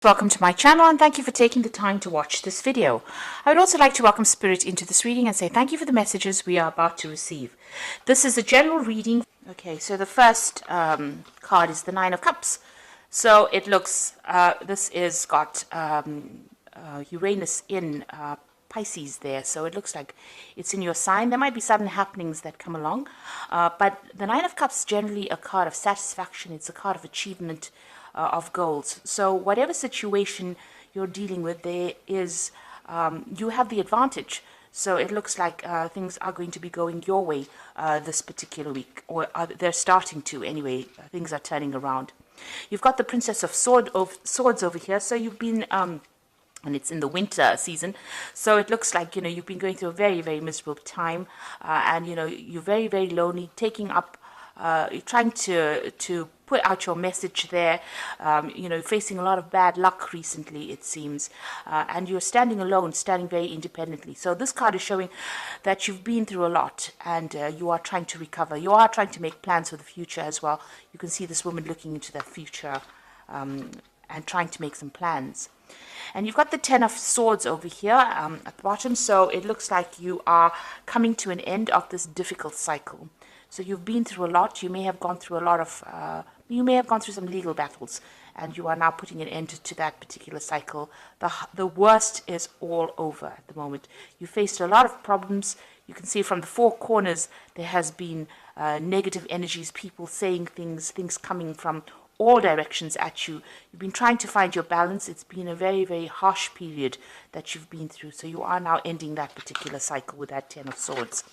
Welcome to my channel and thank you for taking the time to watch this video. I would also like to welcome Spirit into this reading and say thank you for the messages we are about to receive. This is a general reading. Okay, so the first card is the Nine of Cups. So it looks, this is got Uranus in Pisces there, so it looks like it's in your sign. There might be sudden happenings that come along, but the Nine of Cups is generally a card of satisfaction. It's a card of achievement, of goals. So whatever situation you're dealing with, there is you have the advantage. So it looks like things are going to be going your way this particular week, or they're starting to anyway. Things are turning around. You've got the Princess of Swords over here. So you've been and it's in the winter season, so it looks like you've been going through a very, very miserable time, and you're very, very lonely, taking up you're trying to put out your message there, facing a lot of bad luck recently, it seems, and you're standing alone, standing very independently. So this card is showing that you've been through a lot, and you are trying to recover. You are trying to make plans for the future as well. You can see this woman looking into the future and trying to make some plans. And you've got the Ten of Swords over here at the bottom, so it looks like you are coming to an end of this difficult cycle. So you've been through a lot. You may have gone through a lot of, you may have gone through some legal battles, and you are now putting an end to that particular cycle. The worst is all over at the moment. You faced a lot of problems. You can see from the four corners there has been negative energies, people saying things coming from all directions at you. You've been trying to find your balance. It's been a very, very harsh period that you've been through. So you are now ending that particular cycle with that Ten of Swords.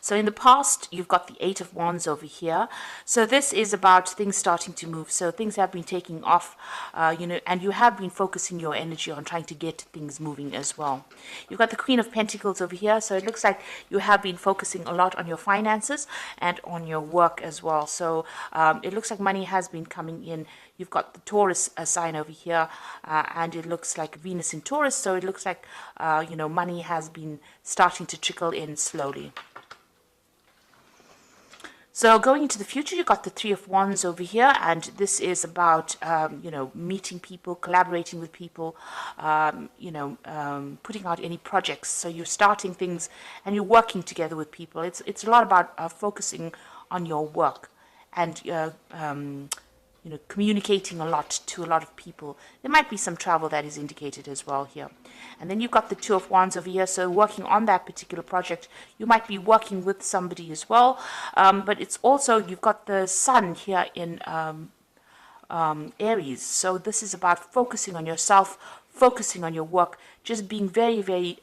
So in the past, you've got the Eight of Wands over here. So this is about things starting to move. So things have been taking off, and you have been focusing your energy on trying to get things moving as well. You've got the Queen of Pentacles over here. So it looks like you have been focusing a lot on your finances and on your work as well. So it looks like money has been coming in. You've got the Taurus sign over here, and it looks like Venus in Taurus. So it looks like, money has been starting to trickle in slowly. So going into the future, you've got the Three of Wands over here, and this is about, meeting people, collaborating with people, putting out any projects. So you're starting things and you're working together with people. It's a lot about focusing on your work and communicating a lot to a lot of people. There might be some travel that is indicated as well here. And then you've got the Two of Wands over here. So working on that particular project, you might be working with somebody as well. But it's also, you've got the Sun here in Aries. So this is about focusing on yourself, focusing on your work, just being very, very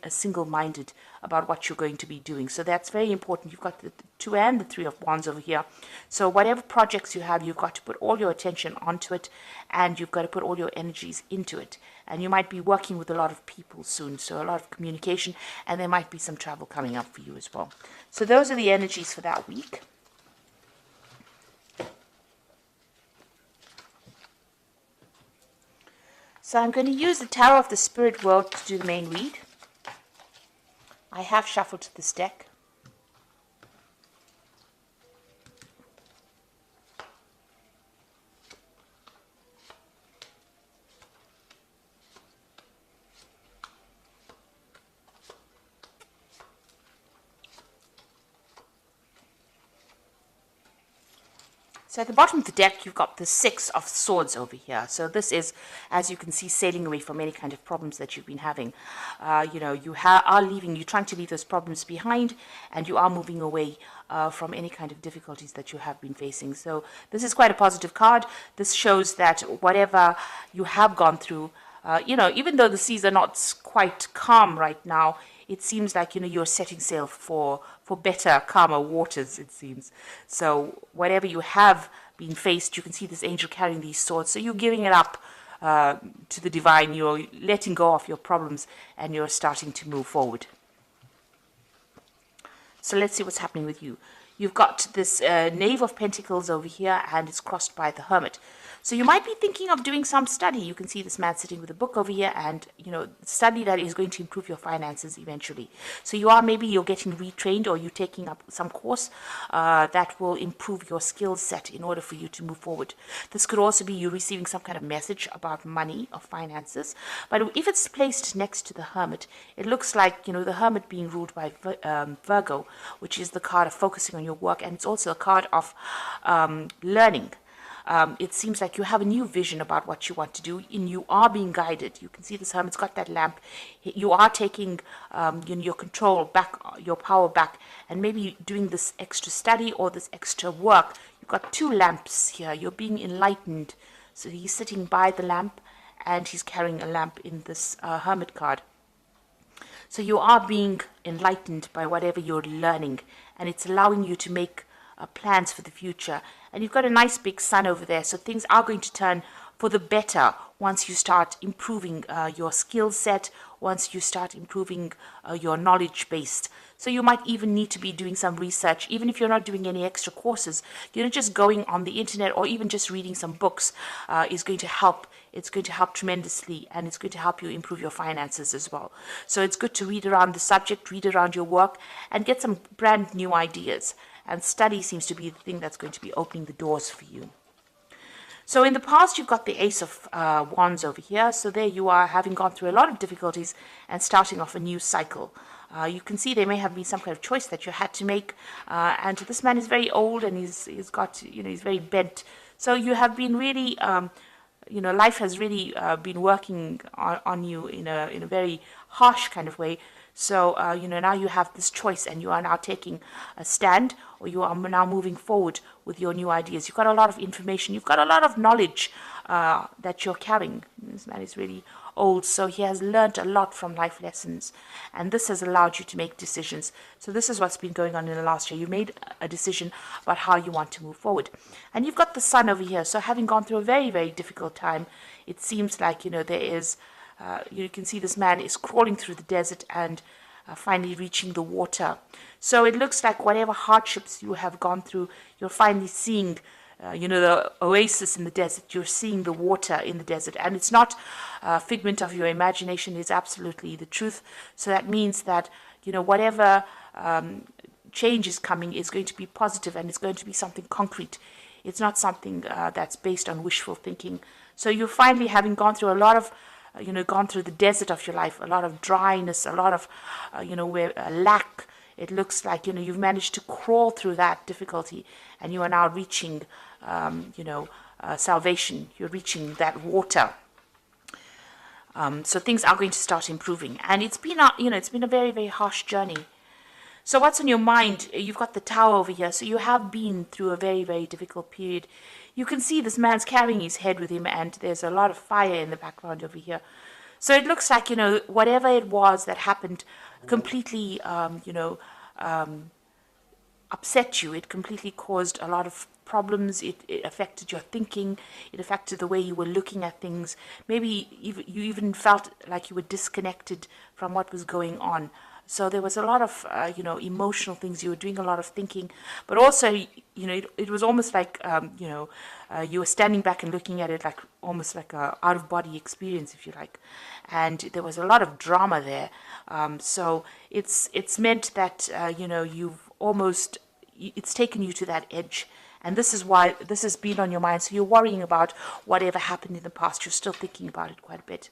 single-minded about what you're going to be doing. So that's very important. You've got the Two and the Three of Wands over here. So whatever projects you have, you've got to put all your attention onto it, and you've got to put all your energies into it. And you might be working with a lot of people soon, so a lot of communication, and there might be some travel coming up for you as well. So those are the energies for that week. So I'm going to use the Tarot of the Spirit World to do the main read. I have shuffled this deck. So at the bottom of the deck, you've got the Six of Swords over here. So this is, as you can see, sailing away from any kind of problems that you've been having. You are leaving, you're trying to leave those problems behind, and you are moving away from any kind of difficulties that you have been facing. So this is quite a positive card. This shows that whatever you have gone through, even though the seas are not quite calm right now, it seems like, you're setting sail for better, calmer waters, it seems. So whatever you have been faced, you can see this angel carrying these swords. So you're giving it up to the divine. You're letting go of your problems, and you're starting to move forward. So let's see what's happening with you. you've got this Knave of Pentacles over here, and it's crossed by the Hermit. So you might be thinking of doing some study. You can see this man sitting with a book over here, and study that is going to improve your finances eventually. So you're getting retrained, or you're taking up some course that will improve your skill set in order for you to move forward. This could also be you receiving some kind of message about money or finances. But if it's placed next to the Hermit, it looks like the Hermit being ruled by Virgo, which is the card of focusing on your work, and it's also a card of learning. It seems like you have a new vision about what you want to do, and you are being guided. You can see this Hermit's got that lamp. You are taking your control back, your power back, and maybe doing this extra study or this extra work. You've got two lamps here. You're being enlightened. So he's sitting by the lamp, and he's carrying a lamp in this Hermit card. So you are being enlightened by whatever you're learning, and it's allowing you to make plans for the future. And you've got a nice big sun over there, so things are going to turn for the better once you start improving your skill set, once you start improving your knowledge base. So you might even need to be doing some research, even if you're not doing any extra courses. Just going on the internet or even just reading some books is going to help. It's going to help tremendously, and it's going to help you improve your finances as well. So it's good to read around the subject, read around your work, and get some brand new ideas. And study seems to be the thing that's going to be opening the doors for you. So in the past, you've got the Ace of Wands over here. So there you are, having gone through a lot of difficulties and starting off a new cycle. You can see there may have been some kind of choice that you had to make. And this man is very old, and he's very bent. So you have been really, life has really been working on you in a very harsh kind of way. So, now you have this choice, and you are now taking a stand, or you are now moving forward with your new ideas. You've got a lot of information. You've got a lot of knowledge that you're carrying. This man is really old, so he has learned a lot from life lessons, and this has allowed you to make decisions. So this is what's been going on in the last year. You made a decision about how you want to move forward. And you've got the sun over here. So having gone through a very, very difficult time, it seems like, there is... you can see this man is crawling through the desert and finally reaching the water. So it looks like whatever hardships you have gone through, you're finally seeing, the oasis in the desert. You're seeing the water in the desert. And it's not a figment of your imagination. It's absolutely the truth. So that means that, whatever change is coming is going to be positive, and it's going to be something concrete. It's not something that's based on wishful thinking. So you're finally, having gone through a lot of gone through the desert of your life, a lot of dryness, a lot of, where lack. It looks like, you've managed to crawl through that difficulty, and you are now reaching, salvation. You're reaching that water. So things are going to start improving, and it's been, it's been a very, very harsh journey. So what's on your mind? You've got the Tower over here. So you have been through a very, very difficult period. You can see this man's carrying his head with him, and there's a lot of fire in the background over here. So it looks like, whatever it was that happened completely, upset you. It completely caused a lot of problems. It affected your thinking. It affected the way you were looking at things. Maybe you even felt like you were disconnected from what was going on. So there was a lot of, emotional things. You were doing a lot of thinking, but also, it was almost like, you were standing back and looking at it like almost like a out-of-body experience, if you like. And there was a lot of drama there. So it's meant that, it's taken you to that edge. And this is why this has been on your mind. So you're worrying about whatever happened in the past. You're still thinking about it quite a bit.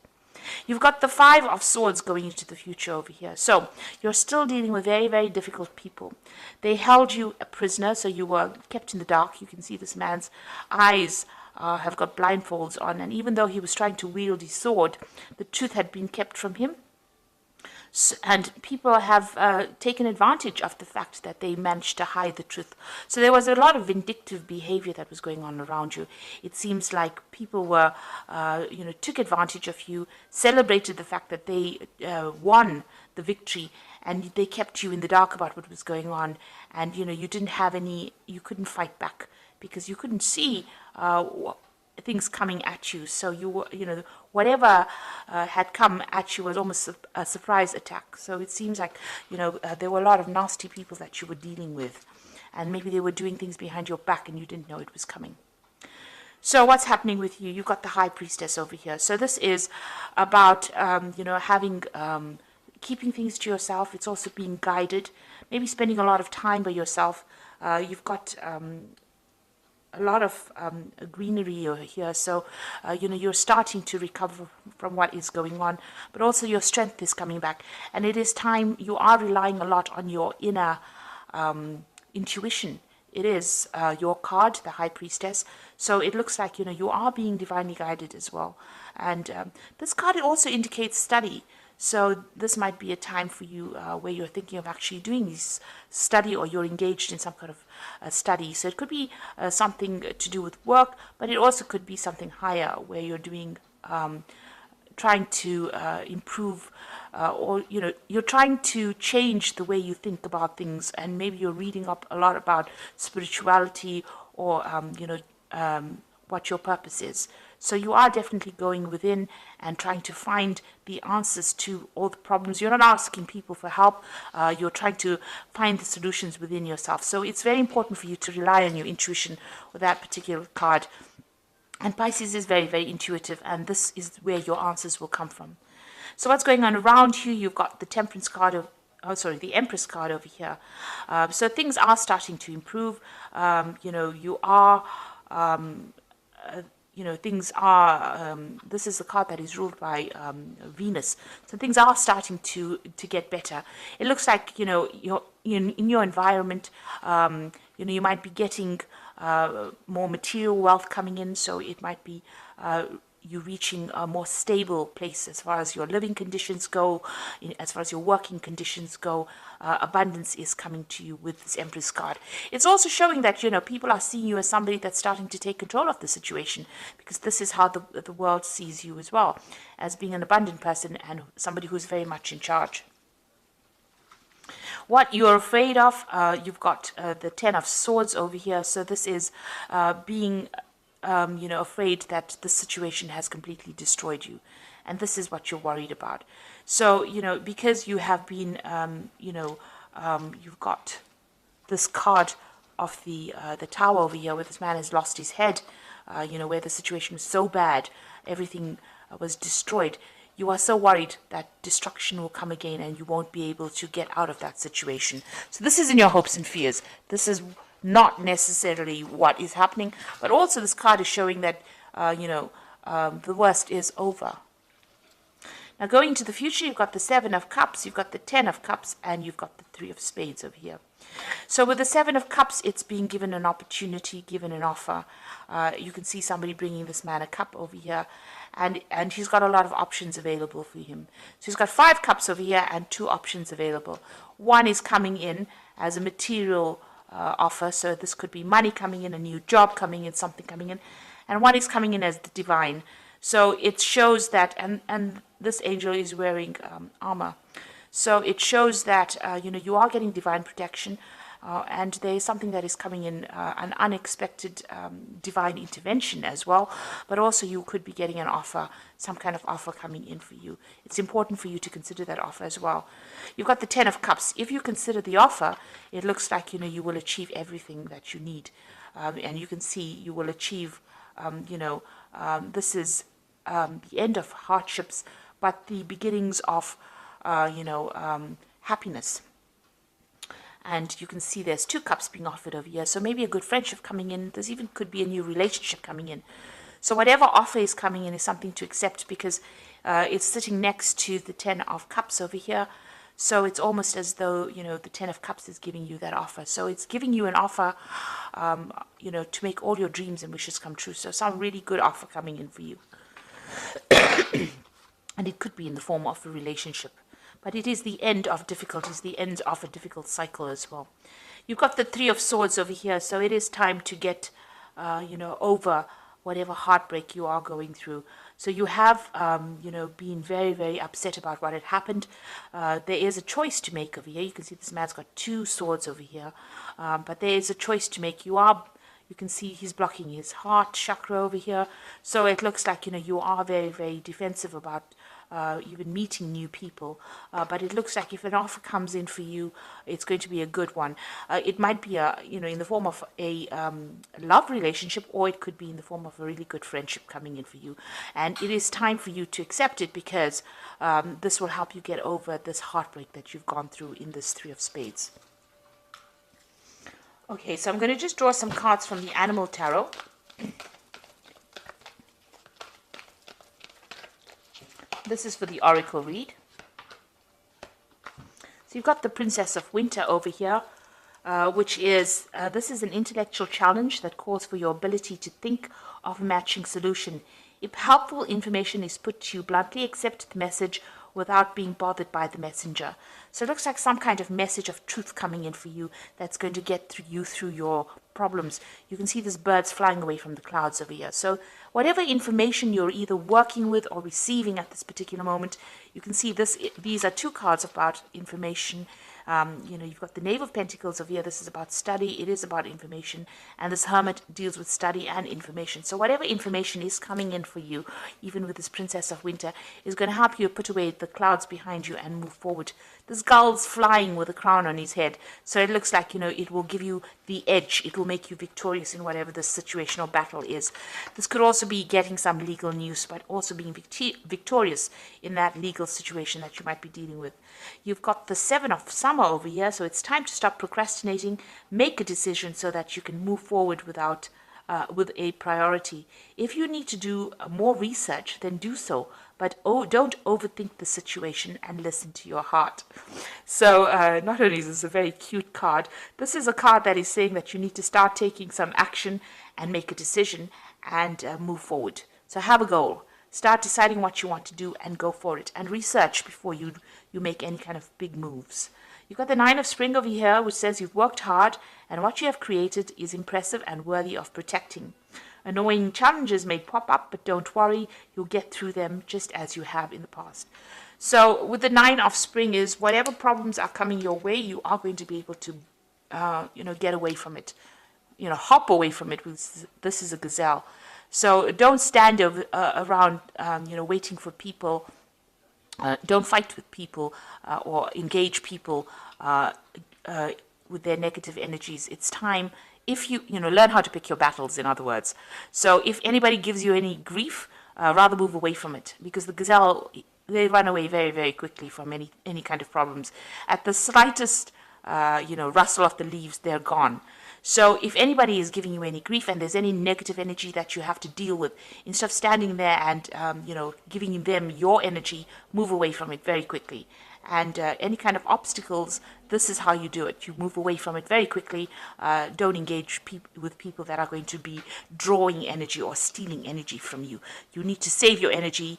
You've got the Five of Swords going into the future over here. So you're still dealing with very, very difficult people. They held you a prisoner, so you were kept in the dark. You can see this man's eyes have got blindfolds on. And even though he was trying to wield his sword, the truth had been kept from him. And people have taken advantage of the fact that they managed to hide the truth. So there was a lot of vindictive behavior that was going on around you. It seems like people were, took advantage of you, celebrated the fact that they won the victory, and they kept you in the dark about what was going on. And, you didn't have you couldn't fight back because you couldn't see things coming at you. So you were, whatever had come at you was almost a surprise attack. So it seems like, there were a lot of nasty people that you were dealing with. and maybe they were doing things behind your back and you didn't know it was coming. So what's happening with you? You've got the High Priestess over here. So this is about, having, keeping things to yourself. It's also being guided, maybe spending a lot of time by yourself. You've got a lot of greenery over here. So, you're starting to recover from what is going on, but also your strength is coming back. And it is time, you are relying a lot on your inner intuition. It is your card, the High Priestess. So it looks like, you are being divinely guided as well. And this card, it also indicates study. So this might be a time for you where you're thinking of actually doing this study, or you're engaged in some kind of study. So it could be something to do with work, but it also could be something higher where you're doing, trying to improve, or you're trying to change the way you think about things, and maybe you're reading up a lot about spirituality, or what your purpose is. So you are definitely going within and trying to find the answers to all the problems. You're not asking people for help. You're trying to find the solutions within yourself. So it's very important for you to rely on your intuition with that particular card. And Pisces is very, very intuitive, and this is where your answers will come from. So what's going on around you? You've got the Temperance card the Empress card over here. So things are starting to improve. You are... things are, this is the card that is ruled by Venus. So things are starting to get better. It looks like, you're in your environment, you might be getting more material wealth coming in. So it might be you reaching a more stable place as far as your living conditions go, as far as your working conditions go. Abundance is coming to you with this Empress card. It's also showing that, people are seeing you as somebody that's starting to take control of the situation, because this is how the world sees you as well, as being an abundant person and somebody who's very much in charge. What you're afraid of, you've got the Ten of Swords over here. So this is being afraid that the situation has completely destroyed you. And this is what you're worried about. So, because you have been, you've got this card of the Tower over here, where this man has lost his head, where the situation was so bad, everything was destroyed. You are so worried that destruction will come again and you won't be able to get out of that situation. So this is in your hopes and fears. This is not necessarily what is happening, but also this card is showing that, the worst is over. Now going to the future, you've got the Seven of Cups, you've got the Ten of Cups, and you've got the Three of Spades over here. So with the Seven of Cups, it's being given an opportunity, given an offer. You can see somebody bringing this man a cup over here, and he's got a lot of options available for him. So he's got 5 cups over here and 2 options available. One is coming in as a material offer, so this could be money coming in, a new job coming in, something coming in, and one is coming in as the divine. So it shows that, and this angel is wearing armor. So it shows that, you are getting divine protection, and there is something that is coming in, an unexpected divine intervention as well. But also you could be getting an offer, some kind of offer coming in for you. It's important for you to consider that offer as well. You've got the Ten of Cups. If you consider the offer, it looks like, you will achieve everything that you need. And you can see you will achieve, this is the end of hardships, but the beginnings of, happiness. And you can see there's 2 cups being offered over here. So maybe a good friendship coming in. There's even could be a new relationship coming in. So whatever offer is coming in is something to accept, because it's sitting next to the Ten of Cups over here. So it's almost as though, the Ten of Cups is giving you that offer. So it's giving you an offer, to make all your dreams and wishes come true. So some really good offer coming in for you. And it could be in the form of a relationship. But it is the end of difficulties, the end of a difficult cycle as well. You've got the Three of Swords over here. So it is time to get, over whatever heartbreak you are going through. So you have, been very, very upset about what had happened. There is a choice to make over here. You can see this man's got 2 swords over here. But there is a choice to make. You can see he's blocking his heart chakra over here. So it looks like, you are very, very defensive about even meeting new people. But it looks like if an offer comes in for you, it's going to be a good one. It might be in the form of a love relationship, or it could be in the form of a really good friendship coming in for you. And it is time for you to accept it, because this will help you get over this heartbreak that you've gone through in this Three of Spades. Okay, so I'm going to just draw some cards from the Animal Tarot. This is for the Oracle read. So you've got the Princess of Winter over here, which is, this is an intellectual challenge that calls for your ability to think of a matching solution. If helpful information is put to you bluntly, accept the message without being bothered by the messenger. So it looks like some kind of message of truth coming in for you that's going to get through your problems. You can see these birds flying away from the clouds over here. So whatever information you're either working with or receiving at this particular moment, you can see these are two cards about information. You've got the Knave of Pentacles over here. This is about study. It is about information. And this Hermit deals with study and information. So whatever information is coming in for you, even with this Princess of Winter, is going to help you put away the clouds behind you and move forward. This gull's flying with a crown on his head. So it looks like, it will give you the edge. It will make you victorious in whatever the situation or battle is. This could also be getting some legal news, but also being victorious in that legal situation that you might be dealing with. You've got the Seven of Summer over here, so it's time to stop procrastinating, make a decision so that you can move forward with a priority. If you need to do more research, then do so, but don't overthink the situation and listen to your heart. So not only is this a very cute card, this is a card that is saying that you need to start taking some action and make a decision and move forward. So have a goal. Start deciding what you want to do and go for it, and research before you make any kind of big moves. You've got the Nine of Spring over here, which says you've worked hard and what you have created is impressive and worthy of protecting. Annoying challenges may pop up, but don't worry, you'll get through them just as you have in the past. So with the Nine of Spring is whatever problems are coming your way, you are going to be able to get away from it, hop away from it. This is a gazelle. So don't stand around, waiting for people. Don't fight with people or engage people with their negative energies. It's time, if you learn how to pick your battles, in other words. So if anybody gives you any grief, rather move away from it, because the gazelle, they run away very, very quickly from any kind of problems. At the slightest, rustle of the leaves, they're gone. So if anybody is giving you any grief and there's any negative energy that you have to deal with, instead of standing there and, giving them your energy, move away from it very quickly. And any kind of obstacles, this is how you do it. You move away from it very quickly. Don't engage with people that are going to be drawing energy or stealing energy from you. You need to save your energy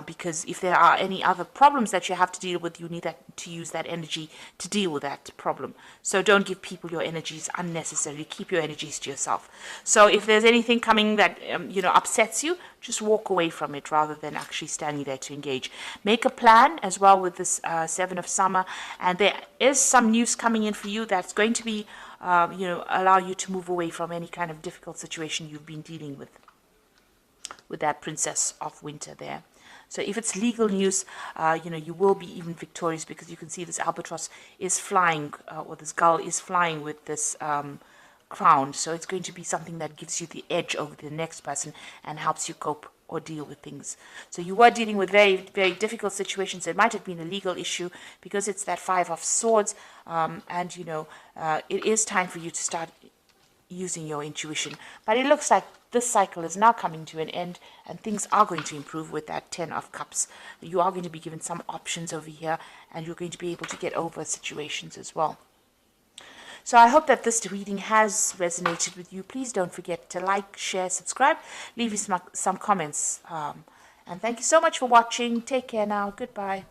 because if there are any other problems that you have to deal with, you need to use that energy to deal with that problem. So don't give people your energies unnecessarily. Keep your energies to yourself. So if there's anything coming that upsets you, just walk away from it rather than actually standing there to engage. Make a plan as well with this Seven of Summer, and there is some news coming in for you that's going to be, allow you to move away from any kind of difficult situation you've been dealing with that Princess of Winter there. So if it's legal news, you will be even victorious, because you can see this albatross is flying, or this gull is flying with this crown. So it's going to be something that gives you the edge over the next person and helps you cope or deal with things. So you were dealing with very, very difficult situations. It might have been a legal issue because it's that Five of Swords, it is time for you to start using your intuition. But it looks like this cycle is now coming to an end and things are going to improve with that Ten of Cups. You are going to be given some options over here and you're going to be able to get over situations as well. So I hope that this reading has resonated with you. Please don't forget to like, share, subscribe, leave me some comments. And thank you so much for watching. Take care now. Goodbye.